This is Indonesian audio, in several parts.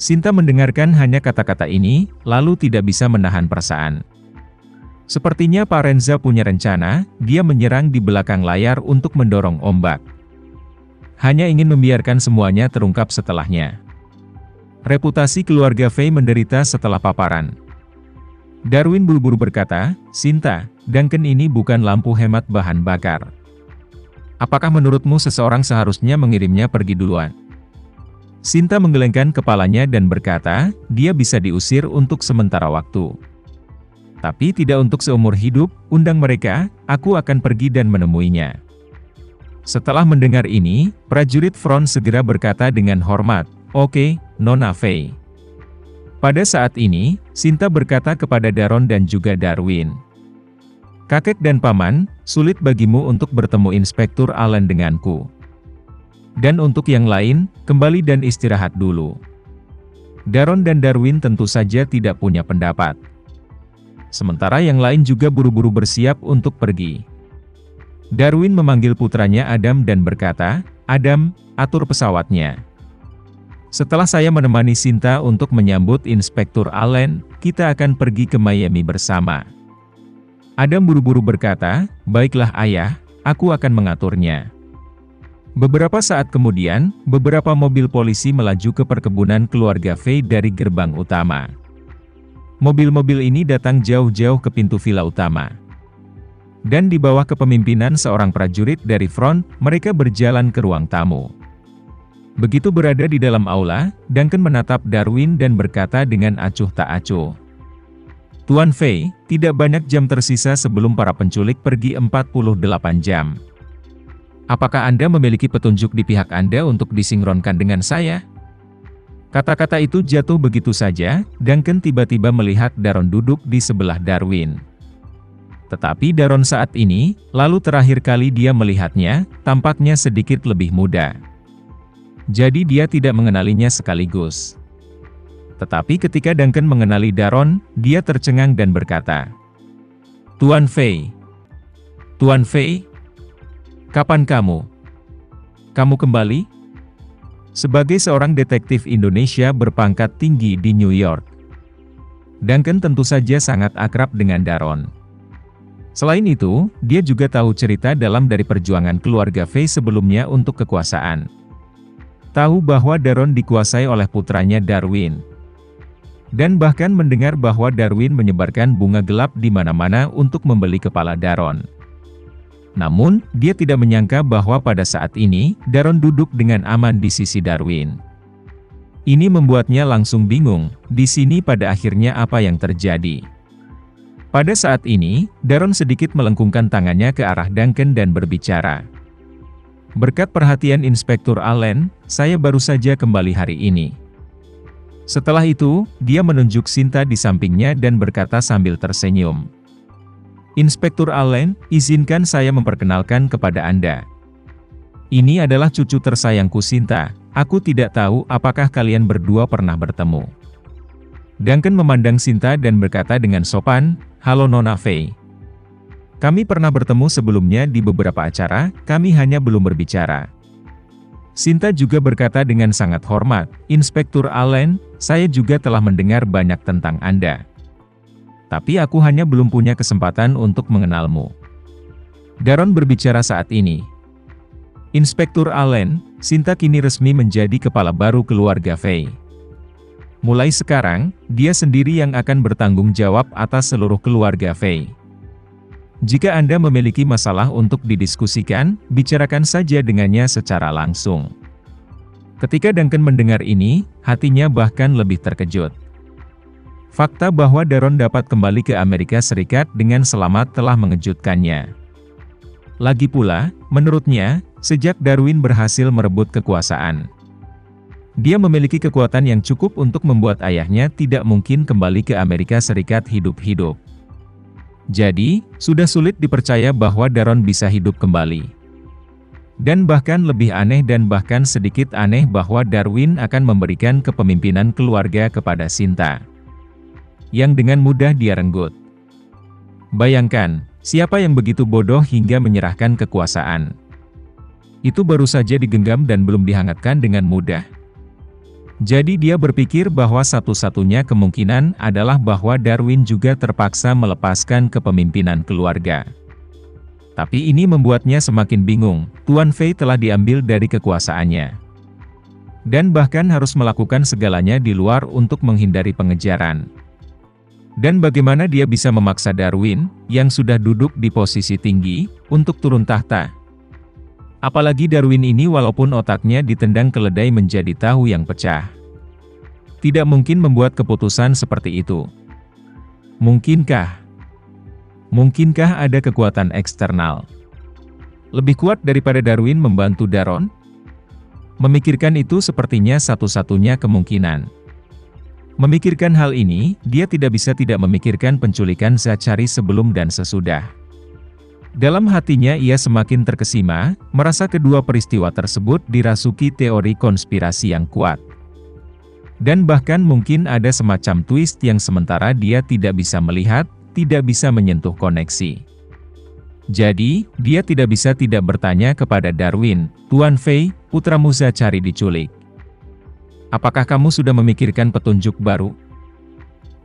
Sinta mendengarkan hanya kata-kata ini, lalu tidak bisa menahan perasaan. Sepertinya Pak Renza punya rencana, dia menyerang di belakang layar untuk mendorong ombak. Hanya ingin membiarkan semuanya terungkap setelahnya. Reputasi keluarga Fei menderita setelah paparan. Darwin buru-buru berkata, "Sinta, Duncan ini bukan lampu hemat bahan bakar. Apakah menurutmu seseorang seharusnya mengirimnya pergi duluan?" Sinta menggelengkan kepalanya dan berkata, "Dia bisa diusir untuk sementara waktu. Tapi tidak untuk seumur hidup, undang mereka, aku akan pergi dan menemuinya." Setelah mendengar ini, prajurit front segera berkata dengan hormat, "Oke, Nona Fei." Pada saat ini, Sinta berkata kepada Daron dan juga Darwin, "Kakek dan paman, sulit bagimu untuk bertemu Inspektur Allen denganku. Dan untuk yang lain, kembali dan istirahat dulu." Daron dan Darwin tentu saja tidak punya pendapat. Sementara yang lain juga buru-buru bersiap untuk pergi. Darwin memanggil putranya Adam dan berkata, "Adam, atur pesawatnya. Setelah saya menemani Sinta untuk menyambut Inspektur Allen, kita akan pergi ke Miami bersama." Adam buru-buru berkata, "Baiklah ayah, aku akan mengaturnya." Beberapa saat kemudian, beberapa mobil polisi melaju ke perkebunan keluarga Fei dari gerbang utama. Mobil-mobil ini datang jauh-jauh ke pintu villa utama. Dan di bawah kepemimpinan seorang prajurit dari front, mereka berjalan ke ruang tamu. Begitu berada di dalam aula, Duncan menatap Darwin dan berkata dengan acuh tak acuh, "Tuan Fei, tidak banyak jam tersisa sebelum para penculik pergi 48 jam. Apakah Anda memiliki petunjuk di pihak Anda untuk disinkronkan dengan saya?" Kata-kata itu jatuh begitu saja, Duncan tiba-tiba melihat Daron duduk di sebelah Darwin. Tetapi Daron saat ini, lalu terakhir kali dia melihatnya, tampaknya sedikit lebih muda. Jadi dia tidak mengenalinya sekaligus. Tetapi ketika Duncan mengenali Daron, dia tercengang dan berkata, "Tuan Fei. Tuan Fei? Kapan kamu? Kamu kembali?" Sebagai seorang detektif Indonesia berpangkat tinggi di New York, Duncan tentu saja sangat akrab dengan Daron. Selain itu, dia juga tahu cerita dalam dari perjuangan keluarga Fei sebelumnya untuk kekuasaan. Tahu bahwa Daron dikuasai oleh putranya Darwin. Dan bahkan mendengar bahwa Darwin menyebarkan bunga gelap di mana-mana untuk membeli kepala Daron. Namun, dia tidak menyangka bahwa pada saat ini, Daron duduk dengan aman di sisi Darwin. Ini membuatnya langsung bingung, di sini pada akhirnya apa yang terjadi. Pada saat ini, Daron sedikit melengkungkan tangannya ke arah Duncan dan berbicara. "Berkat perhatian Inspektur Allen, saya baru saja kembali hari ini." Setelah itu, dia menunjuk Sinta di sampingnya dan berkata sambil tersenyum, "Inspektur Allen, izinkan saya memperkenalkan kepada Anda. Ini adalah cucu tersayangku Sinta, aku tidak tahu apakah kalian berdua pernah bertemu." Duncan memandang Sinta dan berkata dengan sopan, "Halo Nona Fei. Kami pernah bertemu sebelumnya di beberapa acara, kami hanya belum berbicara." Sinta juga berkata dengan sangat hormat, "Inspektur Allen, saya juga telah mendengar banyak tentang Anda. Tapi aku hanya belum punya kesempatan untuk mengenalmu." Daron berbicara saat ini. "Inspektur Allen, Sinta kini resmi menjadi kepala baru keluarga Fei. Mulai sekarang, dia sendiri yang akan bertanggung jawab atas seluruh keluarga Fei. Jika Anda memiliki masalah untuk didiskusikan, bicarakan saja dengannya secara langsung." Ketika Duncan mendengar ini, hatinya bahkan lebih terkejut. Fakta bahwa Daron dapat kembali ke Amerika Serikat dengan selamat telah mengejutkannya. Lagi pula, menurutnya, sejak Darwin berhasil merebut kekuasaan, dia memiliki kekuatan yang cukup untuk membuat ayahnya tidak mungkin kembali ke Amerika Serikat hidup-hidup. Jadi, sudah sulit dipercaya bahwa Daron bisa hidup kembali. Dan bahkan lebih aneh dan bahkan sedikit aneh bahwa Darwin akan memberikan kepemimpinan keluarga kepada Sinta, yang dengan mudah dia renggut. Bayangkan, siapa yang begitu bodoh hingga menyerahkan kekuasaan? Itu baru saja digenggam dan belum dihangatkan dengan mudah. Jadi dia berpikir bahwa satu-satunya kemungkinan adalah bahwa Darwin juga terpaksa melepaskan kepemimpinan keluarga. Tapi ini membuatnya semakin bingung, Tuan Fei telah diambil dari kekuasaannya. Dan bahkan harus melakukan segalanya di luar untuk menghindari pengejaran. Dan bagaimana dia bisa memaksa Darwin, yang sudah duduk di posisi tinggi, untuk turun tahta? Apalagi Darwin ini walaupun otaknya ditendang keledai menjadi tahu yang pecah. Tidak mungkin membuat keputusan seperti itu. Mungkinkah? Mungkinkah ada kekuatan eksternal lebih kuat daripada Darwin membantu Daron? Memikirkan itu sepertinya satu-satunya kemungkinan. Memikirkan hal ini, dia tidak bisa tidak memikirkan penculikan Zachary sebelum dan sesudah. Dalam hatinya ia semakin terkesima, merasa kedua peristiwa tersebut dirasuki teori konspirasi yang kuat. Dan bahkan mungkin ada semacam twist yang sementara dia tidak bisa melihat, tidak bisa menyentuh koneksi. Jadi, dia tidak bisa tidak bertanya kepada Darwin, Tuan Fei, putramu Zachary diculik. Apakah kamu sudah memikirkan petunjuk baru?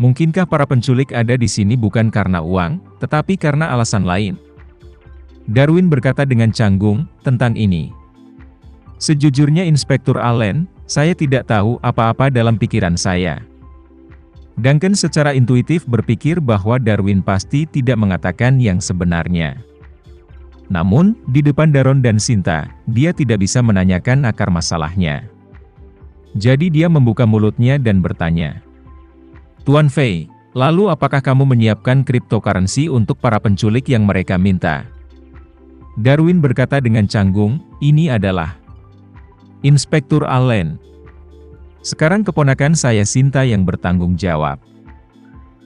Mungkinkah para penculik ada di sini bukan karena uang, tetapi karena alasan lain? Darwin berkata dengan canggung tentang ini. Sejujurnya Inspektur Allen, saya tidak tahu apa-apa dalam pikiran saya. Duncan secara intuitif berpikir bahwa Darwin pasti tidak mengatakan yang sebenarnya. Namun, di depan Daron dan Sinta, dia tidak bisa menanyakan akar masalahnya. Jadi dia membuka mulutnya dan bertanya. Tuan Fei, lalu apakah kamu menyiapkan cryptocurrency untuk para penculik yang mereka minta? Darwin berkata dengan canggung, ini adalah Inspektur Allen. Sekarang keponakan saya Sinta yang bertanggung jawab.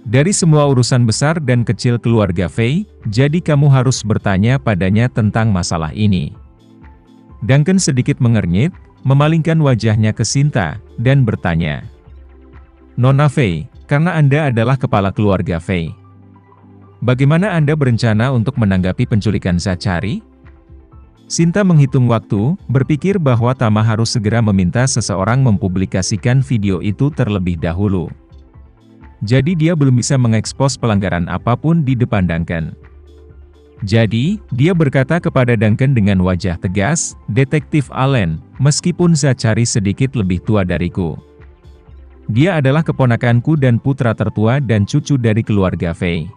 Dari semua urusan besar dan kecil keluarga Fei, jadi kamu harus bertanya padanya tentang masalah ini. Duncan sedikit mengernyit, memalingkan wajahnya ke Sinta, dan bertanya. Nona Fei, karena Anda adalah kepala keluarga Fei. Bagaimana Anda berencana untuk menanggapi penculikan Zachary? Sinta menghitung waktu, berpikir bahwa Tama harus segera meminta seseorang mempublikasikan video itu terlebih dahulu. Jadi dia belum bisa mengekspos pelanggaran apapun di depan Duncan. Jadi, dia berkata kepada Duncan dengan wajah tegas, Detektif Allen, meskipun Zachary sedikit lebih tua dariku. Dia adalah keponakanku dan putra tertua dan cucu dari keluarga Fei.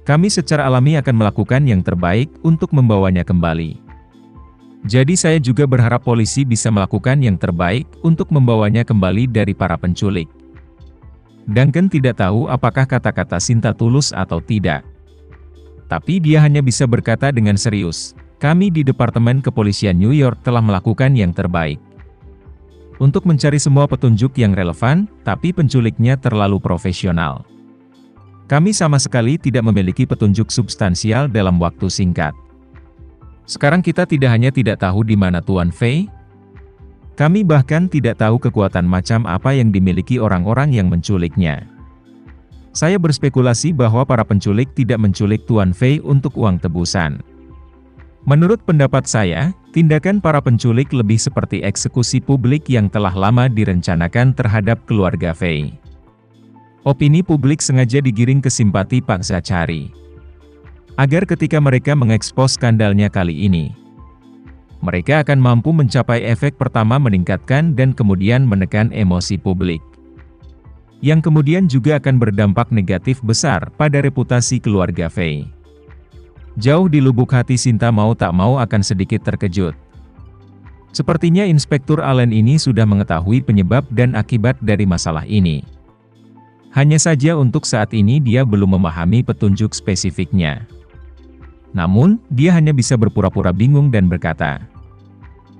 Kami secara alami akan melakukan yang terbaik untuk membawanya kembali. Jadi saya juga berharap polisi bisa melakukan yang terbaik untuk membawanya kembali dari para penculik. Duncan tidak tahu apakah kata-kata Sinta tulus atau tidak. Tapi dia hanya bisa berkata dengan serius, kami di Departemen Kepolisian New York telah melakukan yang terbaik. Untuk mencari semua petunjuk yang relevan, tapi penculiknya terlalu profesional. Kami sama sekali tidak memiliki petunjuk substansial dalam waktu singkat. Sekarang kita tidak hanya tidak tahu di mana Tuan Fei, kami bahkan tidak tahu kekuatan macam apa yang dimiliki orang-orang yang menculiknya. Saya berspekulasi bahwa para penculik tidak menculik Tuan Fei untuk uang tebusan. Menurut pendapat saya, tindakan para penculik lebih seperti eksekusi publik yang telah lama direncanakan terhadap keluarga Fei. Opini publik sengaja digiring ke simpati Pak Zachary. Agar ketika mereka mengekspos skandalnya kali ini, mereka akan mampu mencapai efek pertama meningkatkan dan kemudian menekan emosi publik. Yang kemudian juga akan berdampak negatif besar pada reputasi keluarga Fei. Jauh di lubuk hati Sinta mau tak mau akan sedikit terkejut. Sepertinya Inspektur Allen ini sudah mengetahui penyebab dan akibat dari masalah ini. Hanya saja untuk saat ini dia belum memahami petunjuk spesifiknya. Namun, dia hanya bisa berpura-pura bingung dan berkata,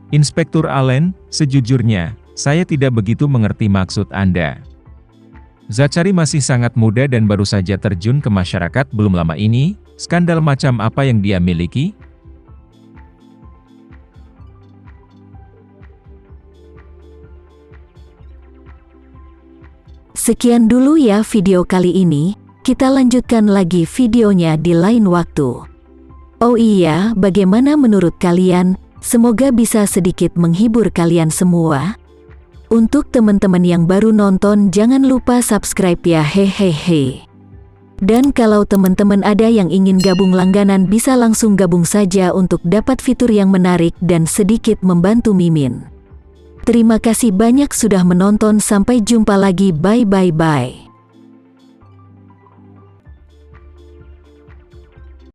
Inspektur Allen, sejujurnya, saya tidak begitu mengerti maksud Anda. Zachary masih sangat muda dan baru saja terjun ke masyarakat belum lama ini, skandal macam apa yang dia miliki? Sekian dulu ya video kali ini, kita lanjutkan lagi videonya di lain waktu. Oh iya, bagaimana menurut kalian? Semoga bisa sedikit menghibur kalian semua. Untuk teman-teman yang baru nonton, jangan lupa subscribe ya, hehehe. Dan kalau teman-teman ada yang ingin gabung langganan, bisa langsung gabung saja untuk dapat fitur yang menarik dan sedikit membantu Mimin. Terima kasih banyak sudah menonton, sampai jumpa lagi, bye.